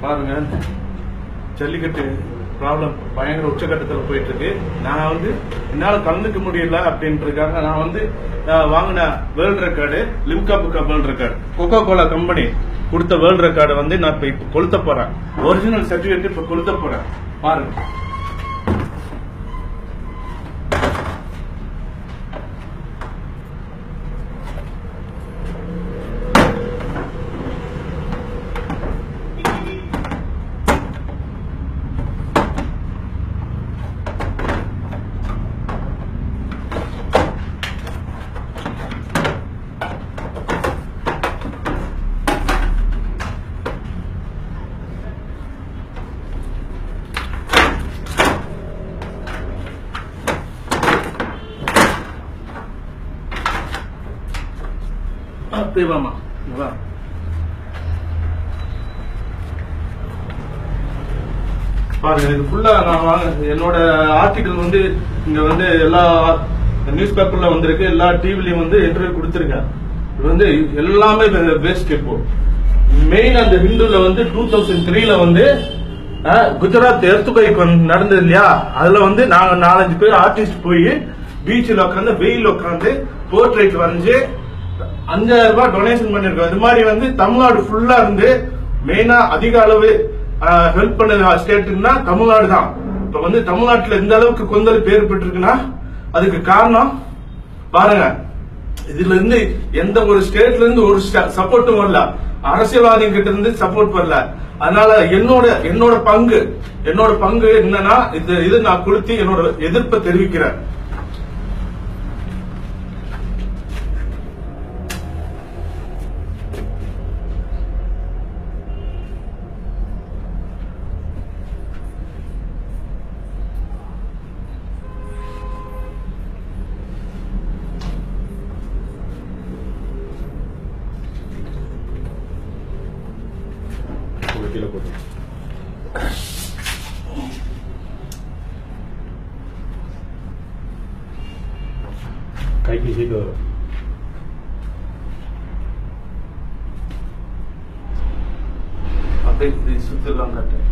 பாருங்க, ஜல்லிக்கட்டு ப்ராப்ளம் பயங்கர உச்சகட்டத்தில் போயிட்டு இருக்கு. நான் என்னால கலந்துக்க முடியல அப்படின்றதுக்காக நான் வாங்கின world record Limca book world record Coca Cola company கொடுத்த வேர்ல்ட் ரெக்கார்டு நான் இப்ப கொளுத்த போறேன். ஒரிஜினல் சர்டிபிகேட் இப்ப கொளுத்த போறேன். பாருங்க, தேவாமா பாருங்க, இது ஃபுல்லா நான் என்னோட ஆர்டிகல் இங்க எல்லா நியூஸ் பேப்பர்ல வந்திருக்கு, எல்லா டிவிலையும் இன்டர்வியூ கொடுத்திருக்கேன். இது எல்லாமே வேஸ்ட். இப்போ மெயின் அந்த ஹிந்துல 2003ல குஜராத் எர்த்குவைக் நடந்தது இல்லையா, அதுல நாங்க 4-5 பேர் ஆர்டிஸ்ட் போய் பீச்சில் உட்காந்து வெயில் உட்காந்து போர்ட்ரேட் வரைஞ்சு 5000 ரூபாய் டொனேஷன் பண்ணிருக்கோம். இது மாதிரி தமிழ்நாடு ஃபுல்லா மெயினா அதிக அளவு ஹெல்ப் பண்ண ஸ்டேட்னா தமிழ்நாடு தான். இப்ப தமிழ்நாட்டுல இந்த அளவுக்கு கொந்தல் பேர் பெற்றிருக்குன்னா அதுக்கு காரணம் பாருங்க, இதுல எந்த ஒரு ஸ்டேட்ல இருந்து ஒரு சப்போர்ட்டும் வரல, அரசியல்வாதி கிட்ட இருந்து சப்போர்ட் வரல. அதனால என்னோட பங்கு என்னன்னா இது நான் கொடுத்து என்னோட எதிர்ப்பை தெரிவிக்கிறேன். கைக்கு சீட்டு வரும். அப்படியே சுத்தலாம் கட்ட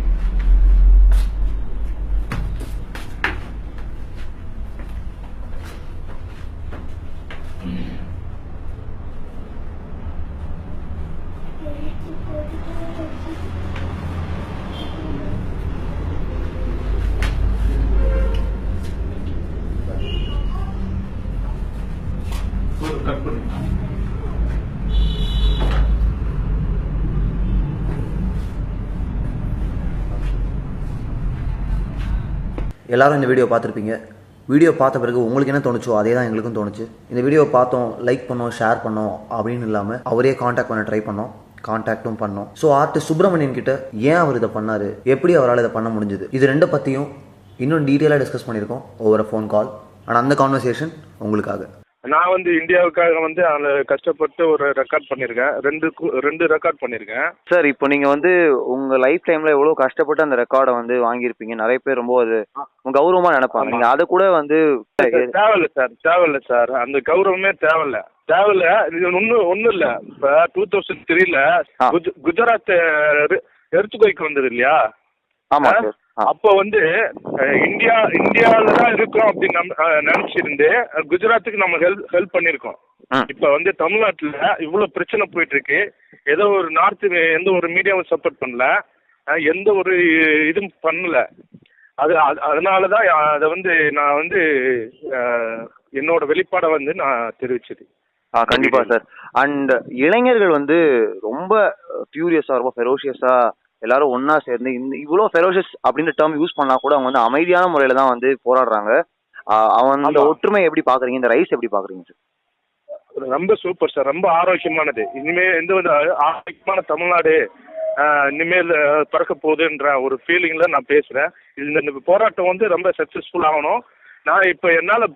கட் பண்ணி எல்லாரும் இந்த வீடியோ பார்த்துருப்பீங்க. வீடியோ பார்த்த பிறகு உங்களுக்கு என்ன தோணுச்சோ அதே தான் எங்களுக்கும் தோணுச்சு. இந்த வீடியோ பார்த்தோம், லைக் பண்ணோம், ஷேர் பண்ணோம் அப்படின்னு இல்லாமல் அவரே காண்டாக்ட் பண்ண ட்ரை பண்ணோம், காண்டாக்டும் பண்ணோம். ஸோ ஆர்டிஸ்ட் சுப்பிரமணியன் கிட்ட ஏன் அவர் இதை பண்ணாரு, எப்படி அவரால் இதை பண்ண முடிஞ்சது, இது ரெண்டை பற்றியும் இன்னும் டீட்டெயிலாக டிஸ்கஸ் பண்ணியிருக்கோம் ஓவர் ஃபோன் கால். ஆனால் அந்த கான்வர்சேஷன் உங்களுக்காக. நான் இந்தியாவுக்காக அதில் கஷ்டப்பட்டு ஒரு ரெக்கார்ட் பண்ணியிருக்கேன், ரெண்டு ரெக்கார்ட் பண்ணியிருக்கேன் சார். இப்போ நீங்கள் உங்கள் லைஃப் டைமில் எவ்வளோ கஷ்டப்பட்டு அந்த ரெக்கார்டை வாங்கியிருப்பீங்க. நிறைய பேர் ரொம்ப அது கௌரவமாக நினைப்பாங்க. நீங்கள் அதை கூட தேவையில்லை சார், அந்த கௌரவமே தேவையில்ல. இது ஒன்றும் இல்லை. இப்போ 2003ல குஜராத் எர்த்குவைக் வந்தது இல்லையா, ஆமா சார். அப்போ இந்தியாவில தான் இருக்கோம் அப்படின்னு நினைச்சிருந்து குஜராத்துக்கு நம்ம ஹெல்ப் பண்ணிருக்கோம். இப்ப தமிழ்நாட்டுல இவ்வளவு பிரச்சனை போயிட்டு இருக்கு. ஏதோ ஒரு எந்த ஒரு மீடியாவும் சப்போர்ட் பண்ணல, எந்த ஒரு இதுவும் பண்ணல. அதனாலதான் அதை நான் என்னோட வெளிப்பாடை நான் தெரிவிச்சது. கண்டிப்பா சார். அண்ட் இளைஞர்கள் ரொம்ப ஃபியூரியஸா, ரொம்ப ஃபெரோஷியஸா எல்லாரும் ஒன்னா சேர்ந்து இவ்வளோ ஃபெரோஷியஸ் அப்படின்ற டேர்ம் யூஸ் பண்ணா கூட அவங்க அமைதியான முறையில தான் போராடுறாங்க. அந்த ஒற்றுமை எப்படி பாக்குறீங்க, இந்த ரைஸ் எப்படி பாக்குறீங்க சார்? ரொம்ப சூப்பர் சார், ரொம்ப ஆரோக்கியமானது. இனிமே ஆரோக்கியமான தமிழ்நாடு இனிமேல் பிறக்க போகுதுன்ற ஒரு ஃபீலிங்ல நான் பேசுறேன். இந்த போராட்டம் ரொம்ப சக்சஸ்ஃபுல் ஆகணும். நான் இப்ப என்னால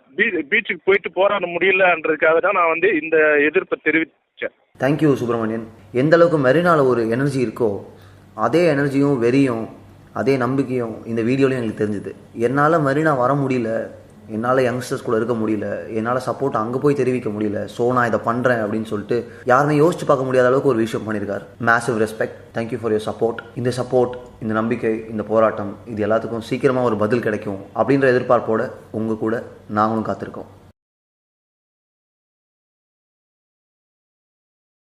பீச்சுக்கு போயிட்டு போராட முடியலன்றதுக்காக தான் நான் இந்த எதிர்ப்பை தெரிவிச்சேன். தேங்க்யூ சுப்பிரமணியன். எந்த அளவுக்கு மெரினால ஒரு எனர்ஜி இருக்கோ அதே எனர்ஜியும் வெறியும் அதே நம்பிக்கையும் இந்த வீடியோலையும் எங்களுக்கு தெரிஞ்சுது. என்னால் மெரினா வர முடியல, என்னால் யங்ஸ்டர்ஸ் கூட இருக்க முடியல, என்னால் சப்போர்ட் அங்கே போய் தெரிவிக்க முடியல, ஸோ நான் இதை பண்ணுறேன் அப்படின்னு சொல்லிட்டு யாருமே யோசிச்சு பார்க்க முடியாத அளவுக்கு ஒரு விஷயம் பண்ணியிருக்காரு. Massive respect. Thank you for your support. இந்த சப்போர்ட், இந்த நம்பிக்கை, இந்த போராட்டம், இது எல்லாத்துக்கும் சீக்கிரமாக ஒரு பதில் கிடைக்கும் அப்படின்ற எதிர்பார்ப்போட உங்கள் கூட நாங்களும் காத்திருக்கோம்.